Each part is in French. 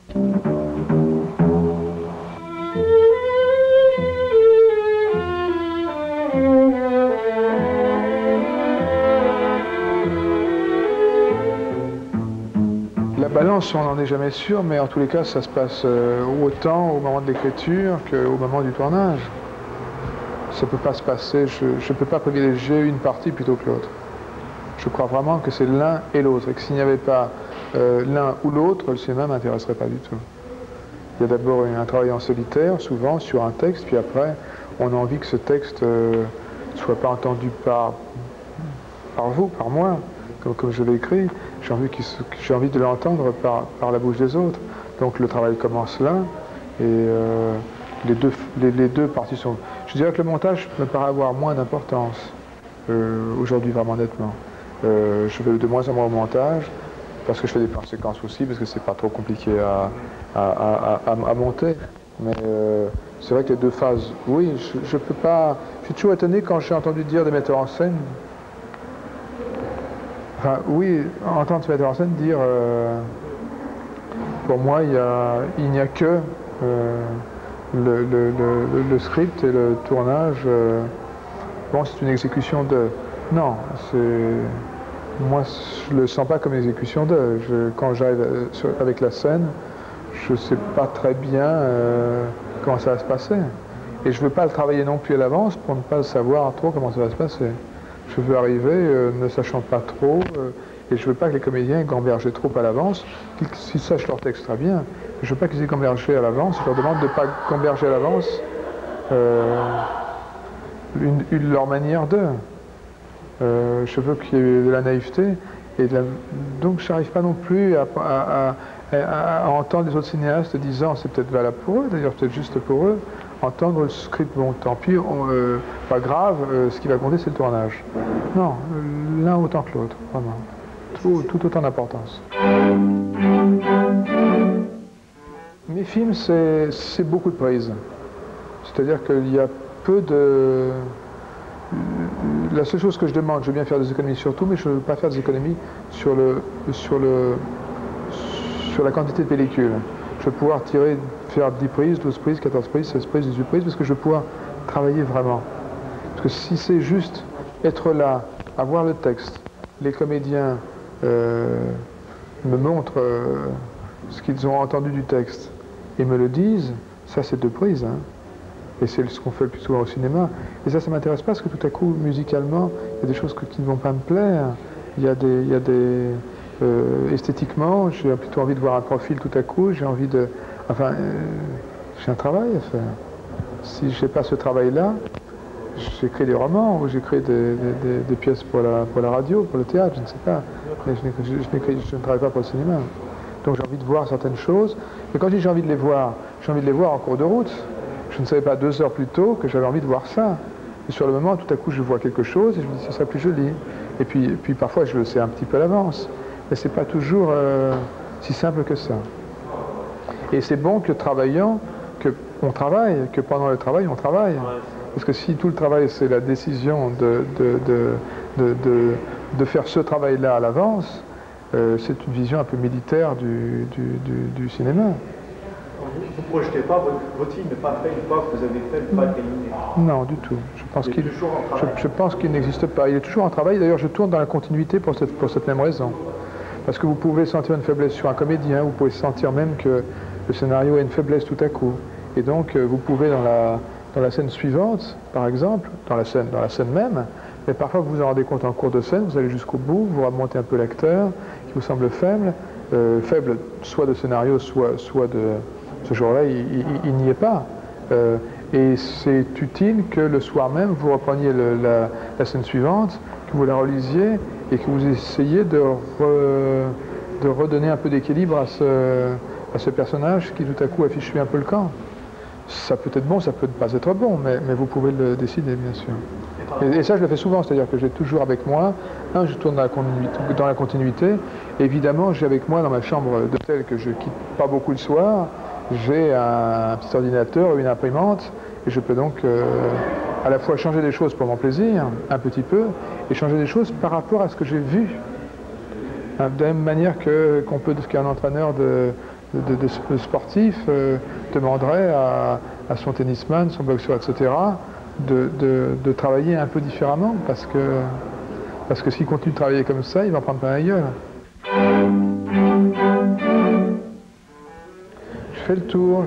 La balance, on n'en est jamais sûr, mais en tous les cas, ça se passe autant au moment de l'écriture qu'au moment du tournage. Ça ne peut pas se passer, je ne peux pas privilégier une partie plutôt que l'autre. Je crois vraiment que c'est l'un et l'autre, et que s'il n'y avait pas l'un ou l'autre, le cinéma ne m'intéresserait pas du tout. Il y a d'abord un travail en solitaire, souvent, sur un texte, puis après, on a envie que ce texte ne soit pas entendu par vous, par moi, comme je l'ai écrit. J'ai envie de l'entendre par la bouche des autres. Donc le travail commence là, et les deux parties sont... Je dirais que le montage me paraît avoir moins d'importance, aujourd'hui, vraiment nettement. Je vais de moins en moins au montage, parce que je fais des plans séquences aussi, parce que c'est pas trop compliqué à monter. Mais c'est vrai que les deux phases, oui, je peux pas... Je suis toujours étonné quand j'ai entendu dire des metteurs en scène... Enfin, oui, entendre ce metteur en scène dire pour moi, il n'y a que le script et le tournage. Bon, c'est une exécution de... Non, moi, je ne le sens pas comme une exécution de... Quand j'arrive avec la scène, je ne sais pas très bien comment ça va se passer. Et je ne veux pas le travailler non plus à l'avance pour ne pas savoir trop comment ça va se passer. Je veux arriver ne sachant pas trop, et je ne veux pas que les comédiens gambergent trop à l'avance, qu'ils sachent leur texte très bien. Je ne veux pas qu'ils aient gambergé à l'avance, je leur demande de ne pas gamberger à l'avance leur manière de. Je veux qu'il y ait de la naïveté, et donc je n'arrive pas non plus à entendre les autres cinéastes disant, c'est peut-être valable pour eux, d'ailleurs peut-être juste pour eux, entendre le script, bon tant pis, pas grave, ce qui va compter c'est le tournage. Non, l'un autant que l'autre, vraiment. Tout autant d'importance. Mes films, c'est beaucoup de prises. C'est-à-dire qu'il y a peu de... La seule chose que je demande, je veux bien faire des économies sur tout, mais je ne veux pas faire des économies sur la quantité de pellicules. Je vais pouvoir faire 10 prises, 12 prises, 14 prises, 16 prises, 18 prises, parce que je vais pouvoir travailler vraiment. Parce que si c'est juste être là, avoir le texte, les comédiens me montrent ce qu'ils ont entendu du texte et me le disent, ça c'est 2 prises. Hein. Et c'est ce qu'on fait le plus souvent au cinéma. Et ça ne m'intéresse pas, parce que tout à coup, musicalement, il y a des choses qui ne vont pas me plaire. Il y a des esthétiquement, j'ai plutôt envie de voir un profil tout à coup, j'ai envie de... Enfin, j'ai un travail à faire. Si je n'ai pas ce travail-là, j'écris des romans, ou j'écris des pièces pour la radio, pour le théâtre, je ne sais pas. Mais je ne travaille pas pour le cinéma. Donc j'ai envie de voir certaines choses. Mais quand je dis j'ai envie de les voir en cours de route. Je ne savais pas 2 heures plus tôt que j'avais envie de voir ça. Et sur le moment, tout à coup, je vois quelque chose et je me dis, ce serait plus joli. Et puis parfois, je le sais un petit peu à l'avance. Mais ce n'est pas toujours si simple que ça. Et c'est bon que travaillant, qu'on travaille, que pendant le travail, on travaille. Parce que si tout le travail, c'est la décision de faire ce travail-là à l'avance, c'est une vision un peu militaire du cinéma. Vous ne projetez pas, votre film n'est pas fait une fois que vous avez fait le pas terminé. Non, du tout. Je pense qu'il n'existe pas. Il est toujours en travail. D'ailleurs, je tourne dans la continuité pour cette même raison. Parce que vous pouvez sentir une faiblesse sur un comédien, vous pouvez sentir même que le scénario a une faiblesse tout à coup. Et donc, vous pouvez, dans la scène suivante, par exemple, dans la scène même, mais parfois vous vous en rendez compte en cours de scène, vous allez jusqu'au bout, vous remontez un peu l'acteur, qui vous semble faible, soit de scénario, soit de... Ce jour-là, il n'y est pas. Et c'est utile que le soir même, vous repreniez la scène suivante, que vous la relisiez et que vous essayiez de redonner un peu d'équilibre à ce personnage qui tout à coup affiche un peu le camp. Ça peut être bon, ça peut ne pas être bon, mais vous pouvez le décider, bien sûr. Et ça, je le fais souvent, c'est-à-dire que j'ai toujours avec moi, je tourne dans la continuité. Évidemment, j'ai avec moi dans ma chambre d'hôtel que je quitte pas beaucoup le soir, j'ai un petit ordinateur, une imprimante, et je peux donc à la fois changer des choses pour mon plaisir, un petit peu, et changer des choses par rapport à ce que j'ai vu. De la même manière qu'un entraîneur de sportif demanderait à son tennisman, son boxeur, etc., de travailler un peu différemment, parce que s'il continue de travailler comme ça, il va en prendre plein la gueule. Je fais le tour,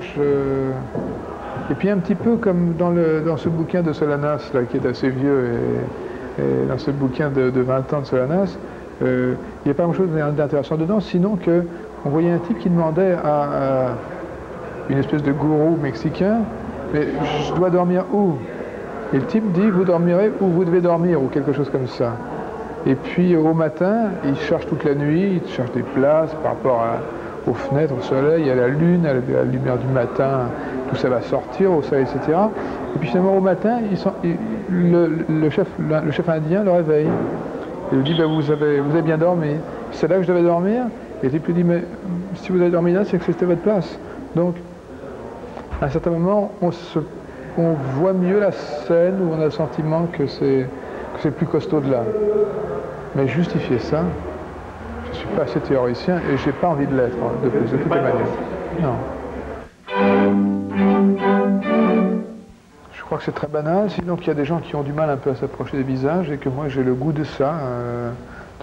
et puis un petit peu comme dans ce bouquin de Solanas, là, qui est assez vieux, et dans ce bouquin de 20 ans de Solanas, il n'y a pas grand-chose d'intéressant dedans, sinon qu'on voyait un type qui demandait à une espèce de gourou mexicain, mais je dois dormir où? Et le type dit, vous dormirez où vous devez dormir, ou quelque chose comme ça. Et puis au matin, il cherche toute la nuit, il cherche des places par rapport aux fenêtres, au soleil, à la lune, à la lumière du matin, tout ça va sortir au soleil, etc. Et puis finalement au matin, le chef indien le réveille. Il lui dit, ben, vous avez bien dormi. C'est là que je devais dormir. Et le type lui dit, mais si vous avez dormi là, c'est que c'était votre place. Donc, à un certain moment, on voit mieux la scène où on a le sentiment que c'est plus costaud de là. Mais justifier ça, je ne suis pas assez théoricien et je n'ai pas envie de l'être, de toutes les manières. Non. Je crois que c'est très banal, sinon qu'il y a des gens qui ont du mal un peu à s'approcher des visages et que moi j'ai le goût de ça,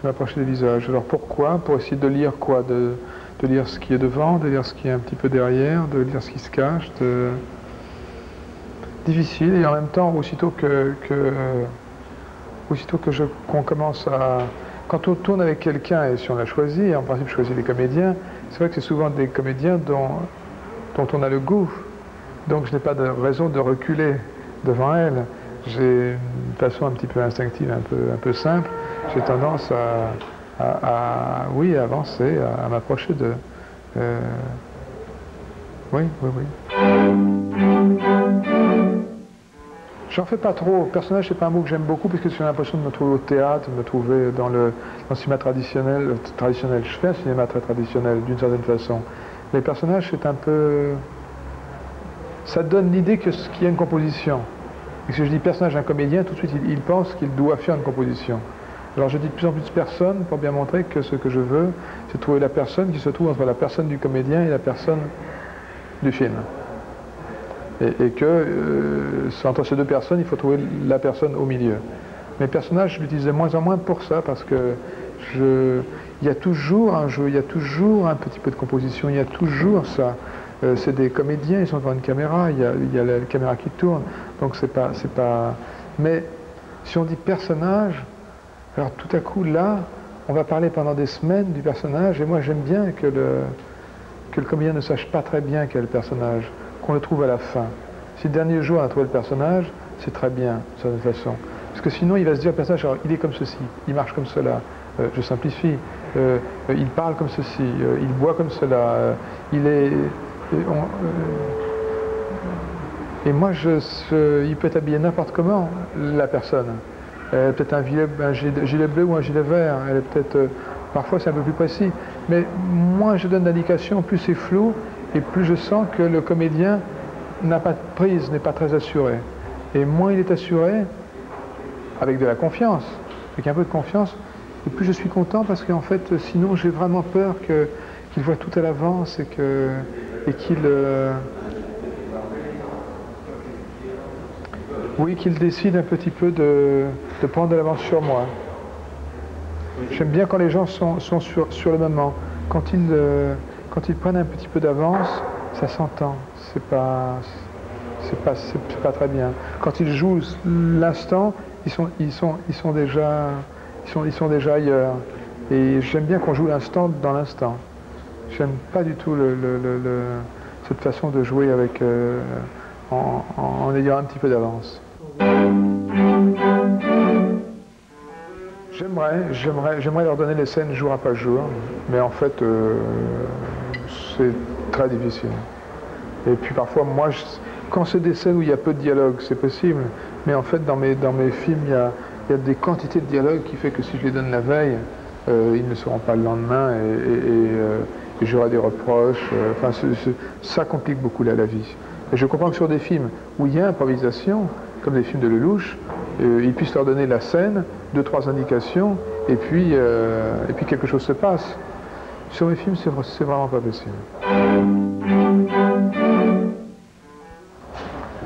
de m'approcher des visages. Alors pourquoi? Pour essayer de lire quoi? De lire ce qui est devant, de lire ce qui est un petit peu derrière, de lire ce qui se cache. Difficile, et en même temps, aussitôt qu'on commence à... Quand on tourne avec quelqu'un, et si on l'a choisi, et en principe choisi les comédiens, c'est vrai que c'est souvent des comédiens dont on a le goût. Donc je n'ai pas de raison de reculer devant elle. J'ai une façon un petit peu instinctive, un peu simple. J'ai tendance à avancer, à m'approcher de... Oui. J'en fais pas trop. Personnage, c'est pas un mot que j'aime beaucoup, puisque j'ai l'impression de me trouver au théâtre, de me trouver dans le cinéma traditionnel. Je fais un cinéma très traditionnel, d'une certaine façon. Les personnages, c'est un peu... Ça donne l'idée qu'il y a une composition. Et si je dis personnage d'un comédien, tout de suite, il pense qu'il doit faire une composition. Alors je dis de plus en plus de personnes pour bien montrer que ce que je veux, c'est trouver la personne qui se trouve entre la personne du comédien et la personne du film. Et que entre ces deux personnes, il faut trouver la personne au milieu. Mes personnages, je l'utilise de moins en moins pour ça, parce que il y a toujours un jeu, il y a toujours un petit peu de composition, il y a toujours ça. C'est des comédiens, ils sont devant une caméra, il y a la caméra qui tourne, donc c'est pas... Mais si on dit personnage, alors tout à coup là, on va parler pendant des semaines du personnage, et moi j'aime bien que le comédien ne sache pas très bien quel personnage, qu'on le trouve à la fin. Si le dernier jour on a trouvé le personnage, c'est très bien, de certaine façon. Parce que sinon il va se dire, le personnage, alors, il est comme ceci, il marche comme cela, je simplifie, il parle comme ceci, il boit comme cela, il est... Et moi, il peut être habillé n'importe comment, la personne. Elle a peut-être un gilet bleu ou un gilet vert, elle est peut-être... parfois c'est un peu plus précis. Mais moins je donne d'indications, plus c'est flou, et plus je sens que le comédien n'a pas de prise, n'est pas très assuré. Et moins il est assuré, avec de la confiance, avec un peu de confiance, et plus je suis content, parce qu'en fait, sinon j'ai vraiment peur qu'il voit tout à l'avance et qu'il qu'il décide un petit peu de prendre de l'avance sur moi. J'aime bien quand les gens sont sur le moment. Quand ils prennent un petit peu d'avance, ça s'entend. C'est pas très bien. Quand ils jouent l'instant, ils sont déjà ailleurs. Et j'aime bien qu'on joue l'instant dans l'instant. J'aime pas du tout cette façon de jouer avec en ayant un petit peu d'avance. J'aimerais leur donner les scènes jour après jour, mais en fait c'est très difficile. Et puis parfois moi, quand c'est des scènes où il y a peu de dialogue, c'est possible, mais en fait dans mes films il y a des quantités de dialogue qui fait que si je les donne la veille, ils ne seront pas le lendemain et j'aurai des reproches. Ça complique beaucoup la vie. Et je comprends que sur des films où il y a improvisation, comme des films de Lelouch, ils puissent leur donner la scène, 2-3 indications, et puis quelque chose se passe. Sur mes films, c'est vraiment pas possible.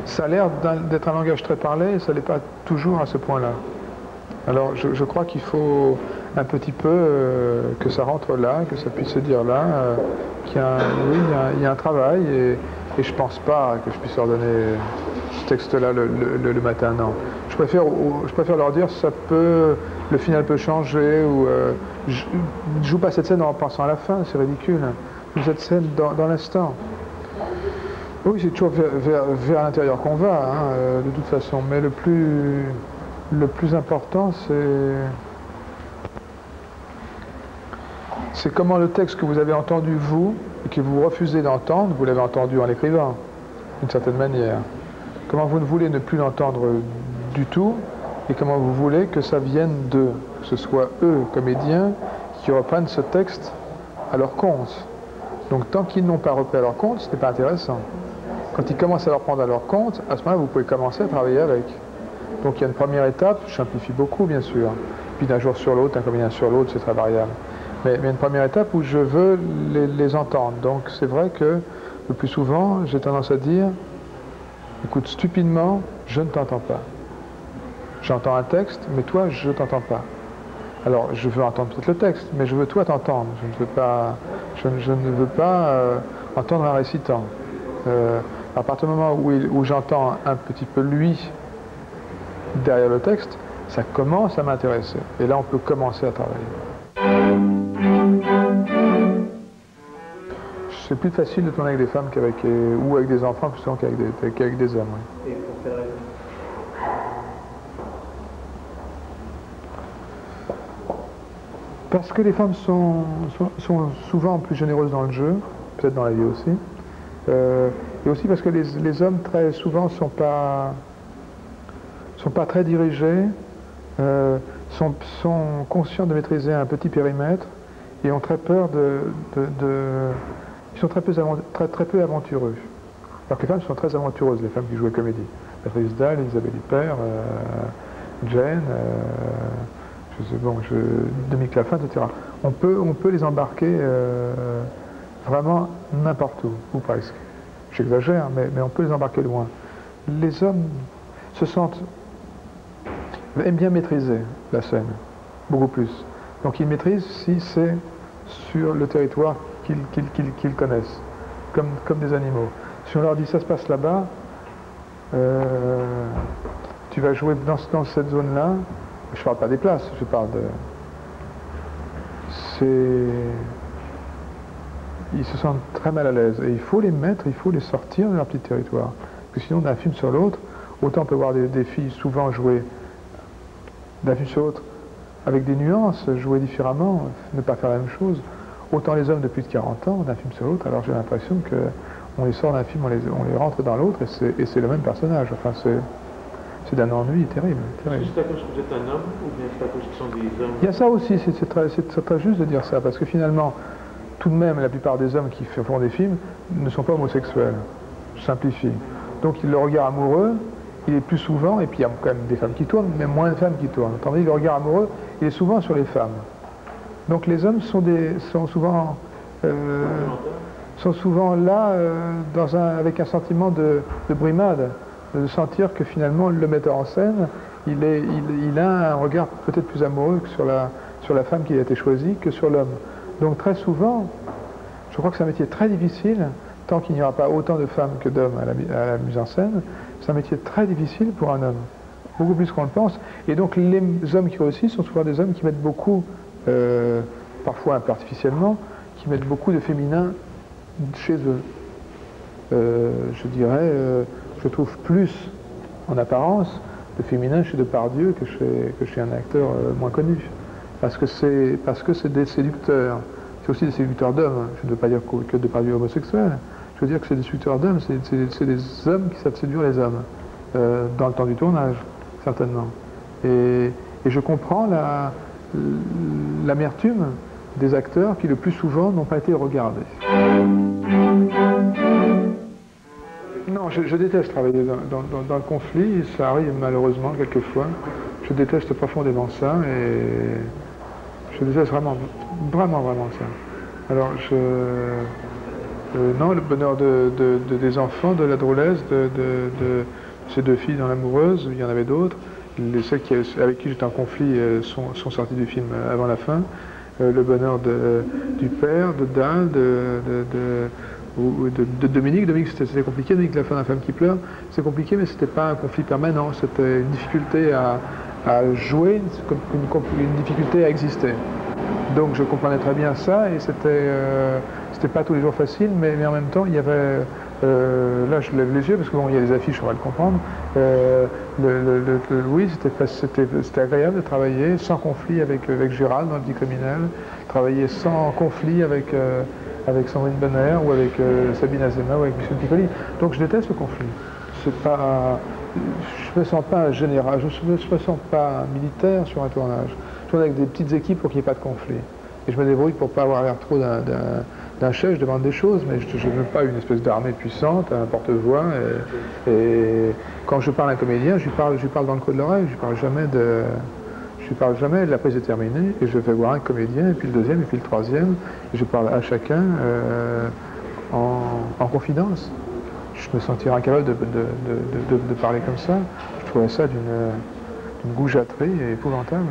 Ça a l'air d'être un langage très parlé, et ça n'est pas toujours à ce point-là. Alors je crois qu'il faut un petit peu que ça rentre là, que ça puisse se dire là, qu'il y a, oui, il y a un travail, et je pense pas que je puisse leur donner ce texte-là le matin, non. Je préfère leur dire ça peut, le final peut changer, ou je ne joue pas cette scène en pensant à la fin, c'est ridicule. Je joue cette scène dans l'instant. Oui, c'est toujours vers l'intérieur qu'on va, hein, de toute façon, mais le plus important, c'est comment le texte que vous avez entendu, vous, et que vous refusez d'entendre, vous l'avez entendu en l'écrivant, d'une certaine manière. Comment vous ne voulez ne plus l'entendre du tout, et comment vous voulez que ça vienne d'eux, que ce soit eux, comédiens, qui reprennent ce texte à leur compte. Donc tant qu'ils n'ont pas repris à leur compte, ce n'est pas intéressant. Quand ils commencent à leur prendre à leur compte, à ce moment-là, vous pouvez commencer à travailler avec. Donc il y a une première étape, je simplifie beaucoup bien sûr, puis d'un jour sur l'autre, d'un comédien sur l'autre, c'est très variable. Mais il y a une première étape où je veux les entendre. Donc c'est vrai que le plus souvent, j'ai tendance à dire, écoute, stupidement, je ne t'entends pas. J'entends un texte, mais toi, je ne t'entends pas. Alors, je veux entendre peut-être le texte, mais je veux toi t'entendre. Je ne veux pas entendre un récitant. À partir du moment où j'entends un petit peu lui derrière le texte, ça commence à m'intéresser. Et là, on peut commencer à travailler. C'est plus facile de tourner avec des femmes ou avec des enfants plutôt qu'avec des hommes. Oui. Et pour quelle raison? Parce que les femmes sont souvent plus généreuses dans le jeu, peut-être dans la vie aussi. Et aussi parce que les hommes très souvent sont pas très dirigés, sont conscients de maîtriser un petit périmètre et ont très peur ils sont très peu aventureux. Alors que les femmes sont très aventureuses, les femmes qui jouent la comédie. Patrice Dalle, Isabelle Huppert, Jane, Demi Clafin, etc. On peut les embarquer vraiment n'importe où, ou presque. J'exagère, mais on peut les embarquer loin. Les hommes aiment bien maîtriser la scène, beaucoup plus. Donc ils maîtrisent si c'est sur le territoire qu'ils connaissent, comme des animaux. Si on leur dit ça se passe là-bas, tu vas jouer dans cette zone-là, je ne parle pas des places, je parle de... Ils se sentent très mal à l'aise. Et il faut les mettre, il faut les sortir de leur petit territoire. Parce que sinon, d'un film sur l'autre, autant on peut voir des filles souvent jouer d'un film sur l'autre avec des nuances, jouer différemment, ne pas faire la même chose. Autant les hommes de plus de 40 ans, d'un film sur l'autre, alors j'ai l'impression qu'on les sort d'un film, on les rentre dans l'autre, et c'est le même personnage. Enfin, c'est d'un ennui terrible. C'est juste à cause que vous êtes un homme, ou bien c'est à cause qu'ils sont des hommes? Il y a ça aussi, c'est très juste de dire ça, parce que finalement, tout de même, la plupart des hommes qui font des films ne sont pas homosexuels. Je simplifie. Donc le regard amoureux, il est plus souvent, et puis il y a quand même des femmes qui tournent, mais moins de femmes qui tournent. Tandis que le regard amoureux, il est souvent sur les femmes. Donc les hommes sont souvent là avec un sentiment de brimade, de sentir que finalement le metteur en scène, il a un regard peut-être plus amoureux que sur la femme qui a été choisie que sur l'homme. Donc très souvent, je crois que c'est un métier très difficile, tant qu'il n'y aura pas autant de femmes que d'hommes à la mise en scène, c'est un métier très difficile pour un homme, beaucoup plus qu'on le pense. Et donc les hommes qui réussissent sont souvent des hommes qui mettent beaucoup, parfois un peu artificiellement, qui mettent beaucoup de féminin chez eux. Je dirais, je trouve plus en apparence de féminin chez Depardieu que chez un acteur moins connu. Parce que c'est des séducteurs. C'est aussi des séducteurs d'hommes. Je ne veux pas dire que Depardieu est homosexuel. Je veux dire que c'est des séducteurs d'hommes, c'est des hommes qui savent séduire les hommes. Dans le temps du tournage, certainement. Et je comprends l'amertume des acteurs qui le plus souvent n'ont pas été regardés. Non, je déteste travailler dans le conflit, ça arrive malheureusement quelquefois. Je déteste profondément ça et je déteste vraiment ça. Alors, non, le bonheur des enfants, de la drôlesse, de ces deux filles dans l'amoureuse, il y en avait d'autres. Celles avec qui j'étais en conflit sont sorties du film avant la fin. Le bonheur du père, de Dan, de Dominique. Dominique, c'était compliqué. Dominique, la fin d'un femme qui pleure, c'est compliqué, mais c'était pas un conflit permanent. C'était une difficulté à jouer, une difficulté à exister. Donc je comprenais très bien ça, et c'était pas tous les jours facile, mais en même temps, il y avait... là, je lève les yeux, parce que bon, il y a des affiches, on va le comprendre. Oui, c'était agréable de travailler sans conflit avec Gérald dans Le Petit Criminel, travailler sans conflit avec Sandrine Benner, ou avec Sabine Azema, ou avec Michel Piccoli. Donc je déteste le conflit. C'est pas... Je me sens pas un général, je me sens pas un militaire sur un tournage. Je tourne avec des petites équipes pour qu'il n'y ait pas de conflit. Et je me débrouille pour ne pas avoir l'air trop d'un chef, je demande des choses, mais je ne veux pas une espèce d'armée puissante, un porte-voix. Et quand je parle à un comédien, je lui parle dans le creux de l'oreille, je lui parle jamais, la prise est terminée, et je vais voir un comédien, et puis le deuxième, et puis le troisième, et je parle à chacun en confidence. Je me sentirais incapable de parler comme ça. Je trouvais ça d'une goujaterie épouvantable.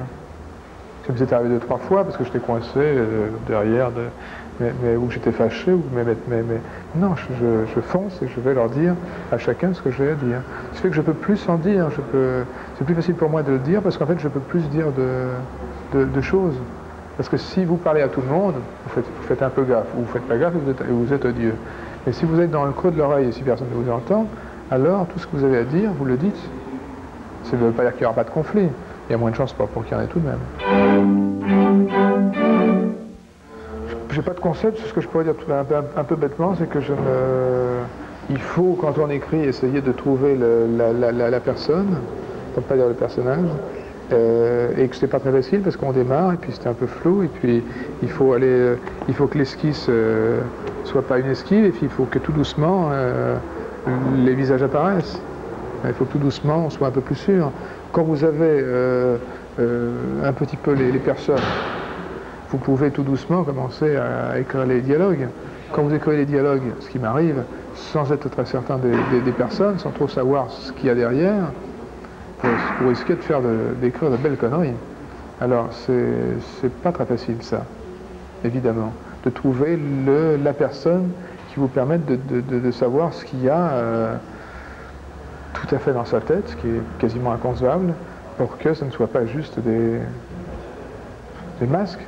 Ça me s'est arrivé 2-3 fois parce que j'étais coincé derrière, mais où j'étais fâché. Mais non, je fonce et je vais leur dire à chacun ce que j'ai à dire. Ce qui fait que je peux plus en dire. C'est plus facile pour moi de le dire parce qu'en fait je peux plus dire de choses. Parce que si vous parlez à tout le monde, vous faites un peu gaffe. Ou vous faites pas gaffe et vous êtes odieux. Mais si vous êtes dans le creux de l'oreille et si personne ne vous entend, alors tout ce que vous avez à dire, vous le dites. Ça ne veut pas dire qu'il n'y aura pas de conflit. Il y a moins de chances pour qu'il y en ait tout de même. Je n'ai pas de concept, ce que je pourrais dire un peu bêtement, c'est que il faut, quand on écrit, essayer de trouver la personne, pour ne pas dire le personnage, et que ce n'est pas très facile parce qu'on démarre et puis c'est un peu flou, et puis il faut que l'esquisse soit pas une esquive, et puis il faut que tout doucement les visages apparaissent. Il faut que tout doucement on soit un peu plus sûr. Quand vous avez un petit peu les personnes, vous pouvez tout doucement commencer à écrire les dialogues. Quand vous écrivez les dialogues, ce qui m'arrive, sans être très certain des personnes, sans trop savoir ce qu'il y a derrière, vous risquez d'écrire de belles conneries. Alors, c'est pas très facile, ça, évidemment, de trouver la personne qui vous permette de savoir ce qu'il y a tout à fait dans sa tête, ce qui est quasiment inconcevable, pour que ce ne soit pas juste des masques.